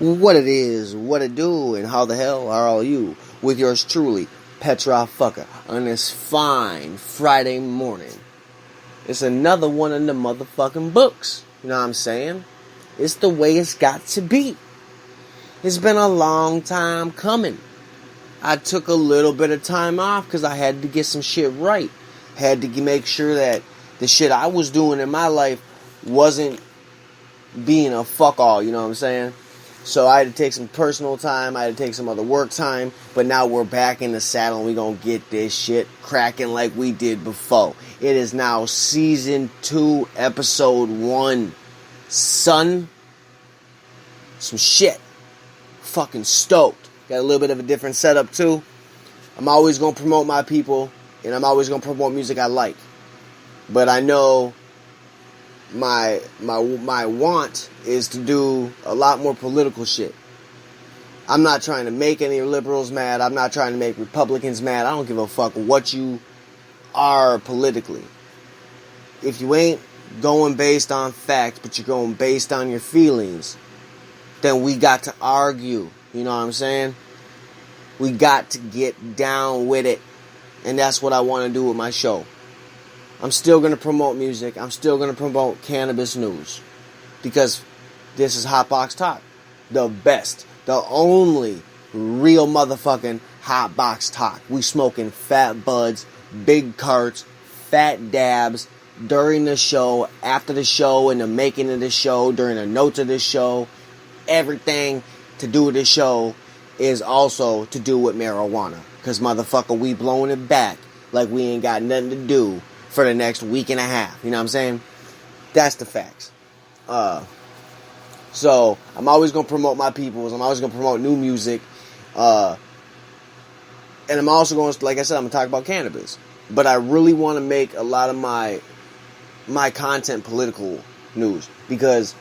What it is, what it do, and how the hell are all you? With yours truly, Petrov Phukka, on this fine Friday morning. It's another one of the motherfucking books. You know what I'm saying? It's the way it's got to be. It's been a long time coming. I took a little bit of time off because I had to get some shit right. Had to make sure that the shit I was doing in my life wasn't being a fuck all, you know what I'm saying? So I had to take some personal time, I had to take some other work time, but now we're back in the saddle and we're going to get this shit cracking like we did before. It is now Season 2, Episode 1. Son, some shit. Fucking stoked. Got a little bit of a different setup too. I'm always going to promote my people, and I'm always going to promote music I like. But I know my want is to do a lot more political shit. I'm not trying to make any liberals mad. I'm not trying to make Republicans mad. I don't give a fuck what you are politically. If you ain't going based on facts, but you're going based on your feelings, then we got to argue. You know what I'm saying? We got to get down with it. And that's what I want to do with my show. I'm still going to promote music. I'm still going to promote cannabis news. Because this is Hotbox Talk. The best. The only real motherfucking Hotbox Talk. We smoking fat buds, big carts, fat dabs, during the show, after the show, in the making of the show, during the notes of the show. Everything to do with the show is also to do with marijuana. Because motherfucker, we blowing it back like we ain't got nothing to do for the next week and a half. You know what I'm saying? That's the facts. So, I'm always going to promote my peoples. I'm always going to promote new music. And I'm also going to, like I said, I'm going to talk about cannabis. But I really want to make a lot of my content political news. Because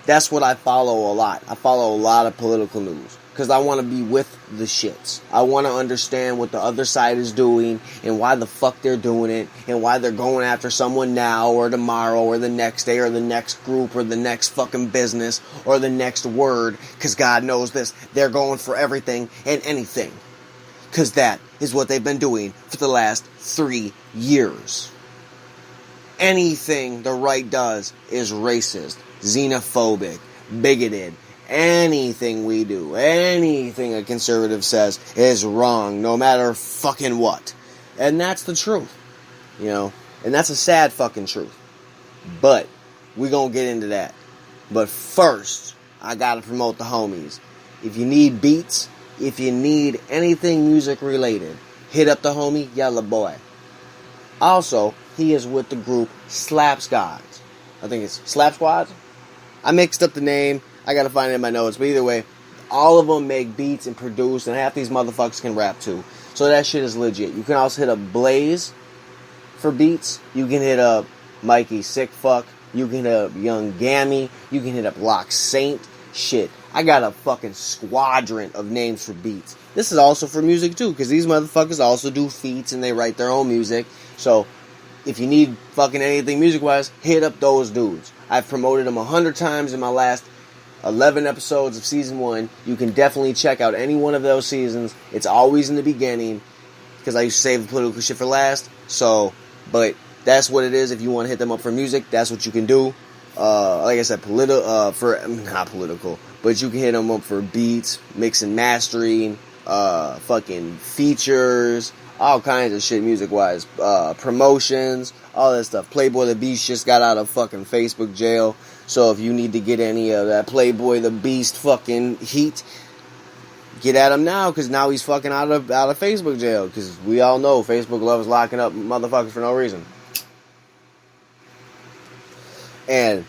that's what I follow a lot. I follow a lot of political news. Because I want to be with the shits. I want to understand what the other side is doing and why the fuck they're doing it and why they're going after someone now or tomorrow or the next day or the next group or the next fucking business or the next word. Because God knows this. They're going for everything and anything. Because that is what they've been doing for the last 3 years. Anything the right does is racist, xenophobic, bigoted. Anything we do, anything a conservative says is wrong, no matter fucking what. And that's the truth, you know, and that's a sad fucking truth. But we gonna get into that. But first, I gotta promote the homies. If you need beats, if you need anything music related, hit up the homie Yellow Boy. Also, he is with the group Slap Squads. I think it's Slap Squads? I mixed up the name. I gotta find it in my notes. But either way, all of them make beats and produce, and half these motherfuckers can rap too. So that shit is legit. You can also hit up Blaze for beats. You can hit up Mikey Sickfuck. You can hit up Young Gammy. You can hit up Lock Saint. Shit. I got a fucking squadron of names for beats. This is also for music too, because these motherfuckers also do feats and they write their own music. So if you need fucking anything music-wise, hit up those dudes. I've promoted them 100 times in my last 11 episodes of Season 1. You can definitely check out any one of those seasons. It's always in the beginning, because I used to save the political shit for last. So, but that's what it is. If you want to hit them up for music, that's what you can do. Like I said, not political, but you can hit them up for beats, mix and mastering, fucking features, all kinds of shit music-wise, promotions, all that stuff. Playboy the Beast just got out of fucking Facebook jail, so if you need to get any of that Playboy the Beast fucking heat, get at him now, because now he's fucking out of Facebook jail, because we all know Facebook loves locking up motherfuckers for no reason. And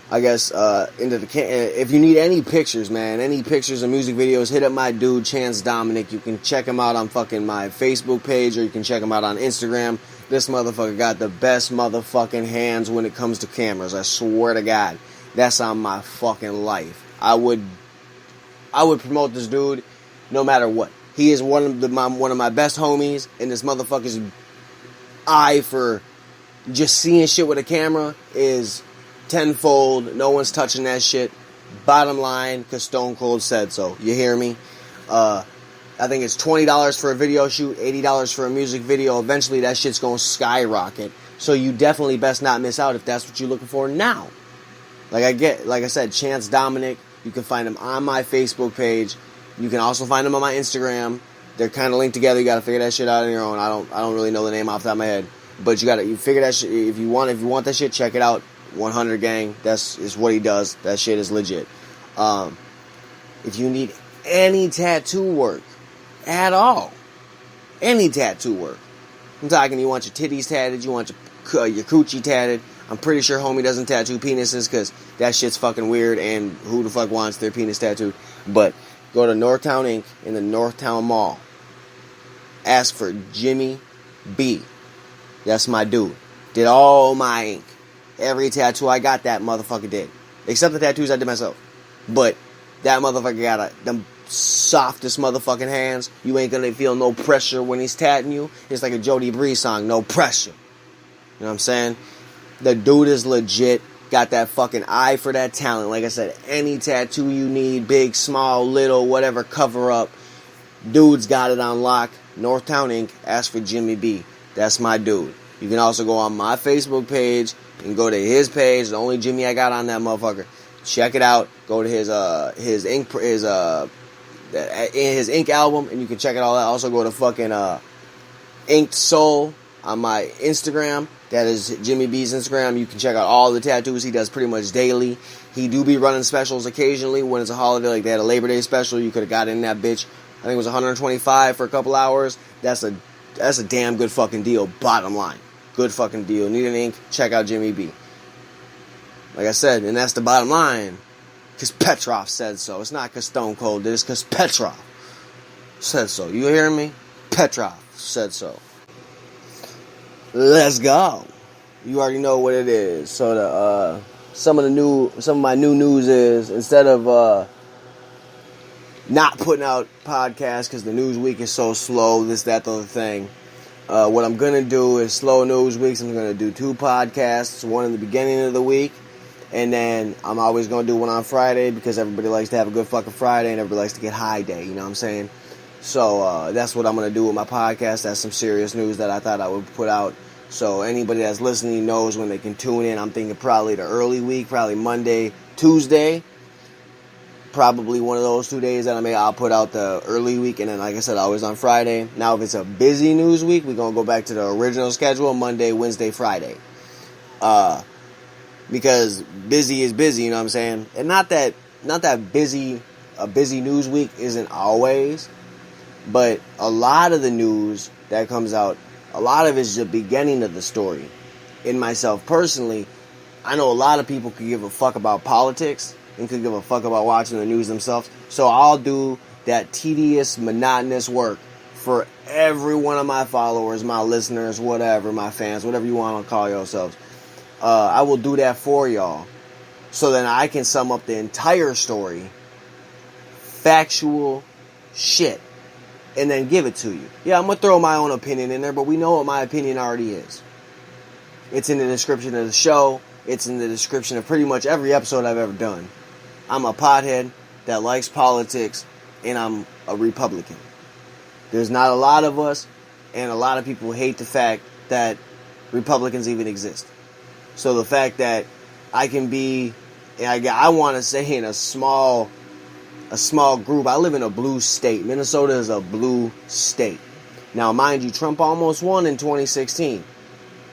I guess if you need any pictures, man, any pictures or music videos, hit up my dude Chance Dominic. You can check him out on fucking my Facebook page, or you can check him out on Instagram. This motherfucker got the best motherfucking hands when it comes to cameras. I swear to God, that's on my fucking life. I would promote this dude no matter what. He is one of my best homies, and this motherfucker's eye for just seeing shit with a camera is tenfold. No one's touching that shit. Bottom line, because Stone Cold said so. You hear me? I think it's $20 for a video shoot, $80 for a music video. Eventually, that shit's going to skyrocket. So you definitely best not miss out if that's what you're looking for now. Like I said, Chance Dominic. You can find him on my Facebook page. You can also find him on my Instagram. They're kind of linked together. You got to figure that shit out on your own. I don't really know the name off the top of my head, but you figure that shit. If you want that shit, check it out. 100 Gang. Is what he does. That shit is legit. If you need any tattoo work at all, any tattoo work. I'm talking. You want your titties tatted. You want your coochie tatted. I'm pretty sure homie doesn't tattoo penises because that shit's fucking weird, and who the fuck wants their penis tattooed? But go to Northtown Inc. in the Northtown Mall. Ask for Jimmy B. That's my dude. Did all my ink. Every tattoo I got, that motherfucker did. Except the tattoos I did myself. But that motherfucker got them softest motherfucking hands. You ain't gonna feel no pressure when he's tatting you. It's like a Jody Breeze song, no pressure. You know what I'm saying? The dude is legit. Got that fucking eye for that talent. Like I said, any tattoo you need, big, small, little, whatever, cover up. Dude's got it on lock. Northtown Inc. Ask for Jimmy B. That's my dude. You can also go on my Facebook page and go to his page. The only Jimmy I got on that motherfucker. Check it out. Go to his ink album, and you can check it all out. Also go to fucking Inked Soul on my Instagram. That is Jimmy B's Instagram. You can check out all the tattoos he does pretty much daily. He do be running specials occasionally when it's a holiday, like they had a Labor Day special. You could have got in that bitch. I think it was $125 for a couple hours. That's a damn good fucking deal. Bottom line, good fucking deal. Need an ink? Check out Jimmy B. Like I said, and that's the bottom line. Because Petrov said so. It's not because Stone Cold did. It's because Petrov said so. You hear me? Petrov said so. Let's go. You already know what it is. So some of my new news is, instead of not putting out podcasts because the news week is so slow, this, that, the other thing. What I'm gonna do is slow news weeks. I'm gonna do 2 podcasts, one in the beginning of the week, and then I'm always gonna do one on Friday because everybody likes to have a good fucking Friday and everybody likes to get high day. You know what I'm saying? So that's what I'm gonna do with my podcast. That's some serious news that I thought I would put out. So anybody that's listening knows when they can tune in. I'm thinking probably the early week, probably Monday, Tuesday. Probably one of those 2 days that I'll put out the early week, and then, like I said, always on Friday. Now, if it's a busy news week, we're going to go back to the original schedule, Monday, Wednesday, Friday. Because busy is busy, you know what I'm saying? And not that busy, a busy news week isn't always, but a lot of the news that comes out, a lot of it is the beginning of the story. In myself personally, I know a lot of people could give a fuck about politics and could give a fuck about watching the news themselves. So I'll do that tedious, monotonous work for every one of my followers, my listeners, whatever, my fans, whatever you want to call yourselves. I will do that for y'all. So then I can sum up the entire story, factual shit, and then give it to you. Yeah, I'm going to throw my own opinion in there, but we know what my opinion already is. It's in the description of the show. It's in the description of pretty much every episode I've ever done. I'm a pothead that likes politics, and I'm a Republican. There's not a lot of us, and a lot of people hate the fact that Republicans even exist. So the fact that I can be, I want to say, in a small group. I live in a blue state. Minnesota is a blue state. Now, mind you, Trump almost won in 2016.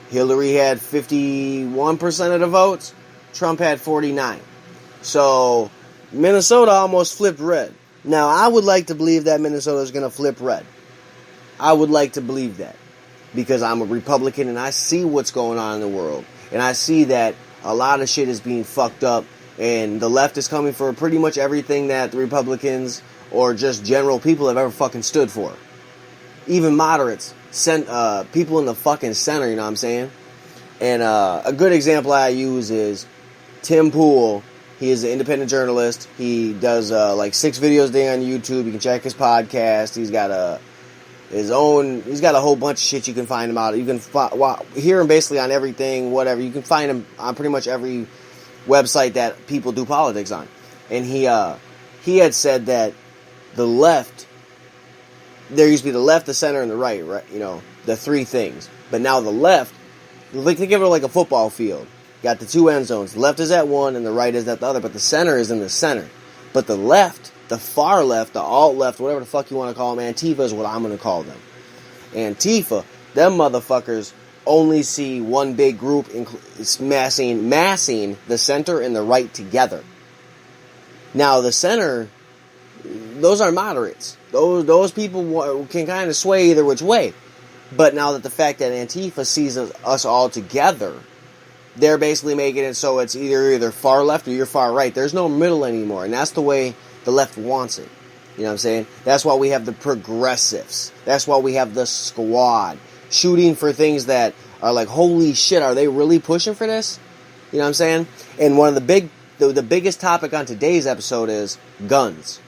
Hillary had 51% of the votes. Trump had 49%. So, Minnesota almost flipped red. Now, I would like to believe that Minnesota is going to flip red. I would like to believe that. Because I'm a Republican and I see what's going on in the world. And I see that a lot of shit is being fucked up. And the left is coming for pretty much everything that the Republicans or just general people have ever fucking stood for. Even moderates. People in the fucking center, you know what I'm saying? And a good example I use is Tim Pool. He is an independent journalist. He does like 6 videos a day on YouTube. You can check his podcast. He's got a whole bunch of shit you can find him out. You can hear him basically on everything, whatever. You can find him on pretty much every website that people do politics on. and he had said that the left, there used to be the left, the center, and the right, you know, the three things. But now the left, think of it like a football field. Got the two end zones. The left is at one and the right is at the other, but the center is in the center. But the left, the far left, the alt left, whatever the fuck you want to call them, Antifa is what I'm going to call them. Antifa, them motherfuckers only see one big group massing the center and the right together. Now the center, those are moderates. Those people can kind of sway either which way. But now that the fact that Antifa sees us all together, they're basically making it so it's either far left or you're far right. There's no middle anymore, and that's the way the left wants it. You know what I'm saying? That's why we have the progressives. That's why we have the squad shooting for things that are like, holy shit, are they really pushing for this? You know what I'm saying? And one of the biggest topic on today's episode is guns.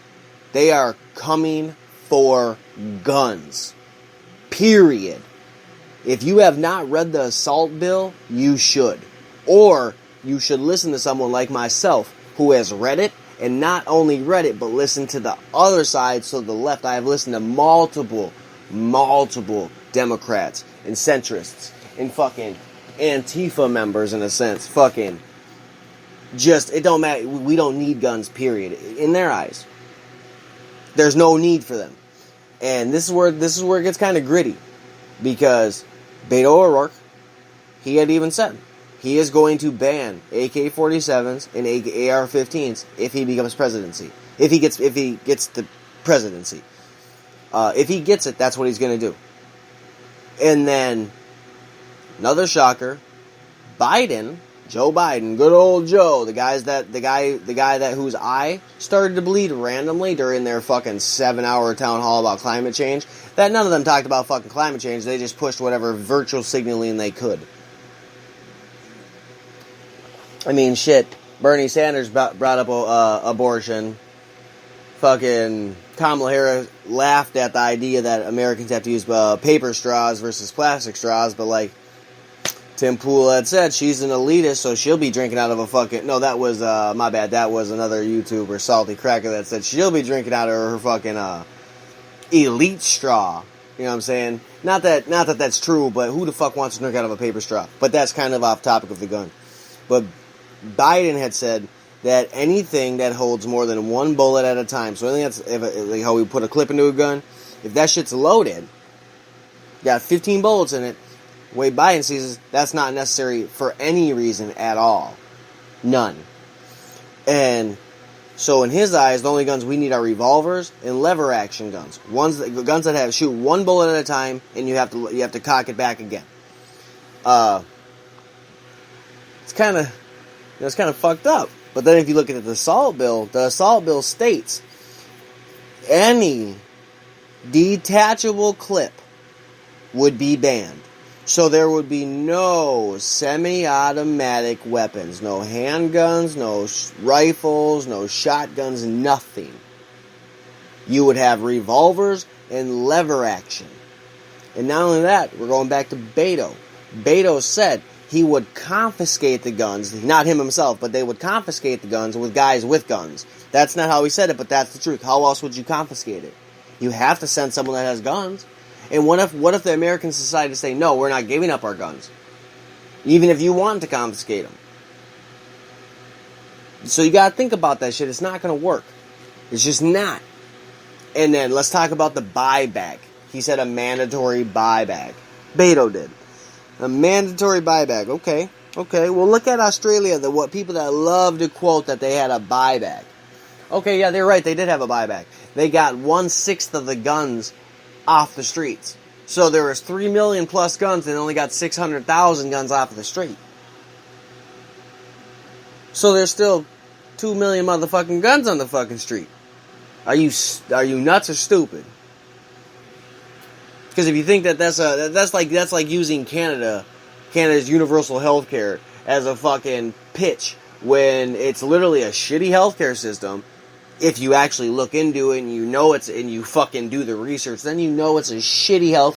They are coming for guns. Period. If you have not read the assault bill, you should. Or you should listen to someone like myself who has read it, and not only read it, but listened to the other side, so the left. I have listened to multiple Democrats and centrists and fucking Antifa members, in a sense. Fucking just, it don't matter. We don't need guns, period. In their eyes. There's no need for them. And this is where it gets kind of gritty. Because Beto O'Rourke, he had even said he is going to ban AK-47s and AR-15s if he becomes presidency. If he gets the presidency. If he gets it, that's what he's going to do. And then another shocker, Joe Biden, good old Joe, the guy that whose eye started to bleed randomly during their fucking 7-hour town hall about climate change. That none of them talked about fucking climate change. They just pushed whatever virtual signaling they could. I mean, shit. Bernie Sanders brought up abortion. Fucking Kamala Harris laughed at the idea that Americans have to use paper straws versus plastic straws, but like Tim Pool had said, she's an elitist, so she'll be drinking out of a fucking... No, that was, my bad, that was another YouTuber, Salty Cracker, that said she'll be drinking out of her fucking, elite straw. You know what I'm saying? Not that that's true, but who the fuck wants to drink out of a paper straw? But that's kind of off topic of the gun. But Biden had said that anything that holds more than one bullet at a time, so anything that's, like how we put a clip into a gun, if that shit's loaded, got 15 bullets in it, the way Biden sees it, that's not necessary for any reason at all. None. And so in his eyes, the only guns we need are revolvers and lever action guns. Guns that shoot one bullet at a time, and you have to cock it back again. It's kind of fucked up. But then if you look at the assault bill states any detachable clip would be banned. So there would be no semi-automatic weapons, no handguns, no rifles, no shotguns, nothing. You would have revolvers and lever action. And not only that, we're going back to Beto. Beto said he would confiscate the guns, not him himself, but they would confiscate the guns with guys with guns. That's not how he said it, but that's the truth. How else would you confiscate it? You have to send someone that has guns. And what if the American society say, no, we're not giving up our guns, even if you want to confiscate them? So you gotta think about that shit. It's not gonna work. It's just not. And then let's talk about the buyback. He said a mandatory buyback. Beto did. A mandatory buyback. Okay. Well, look at Australia. What people that love to quote that they had a buyback. Okay, yeah, they're right. They did have a buyback. They got 1/6 of the guns off the streets. So there was 3 million plus guns and only got 600,000 guns off of the street. So there's still 2 million motherfucking guns on the fucking street. Are you nuts or stupid? Because if you think that's like using Canada's universal healthcare as a fucking pitch when it's literally a shitty healthcare system. If you actually look into it and you know and you fucking do the research, then you know it's a shitty health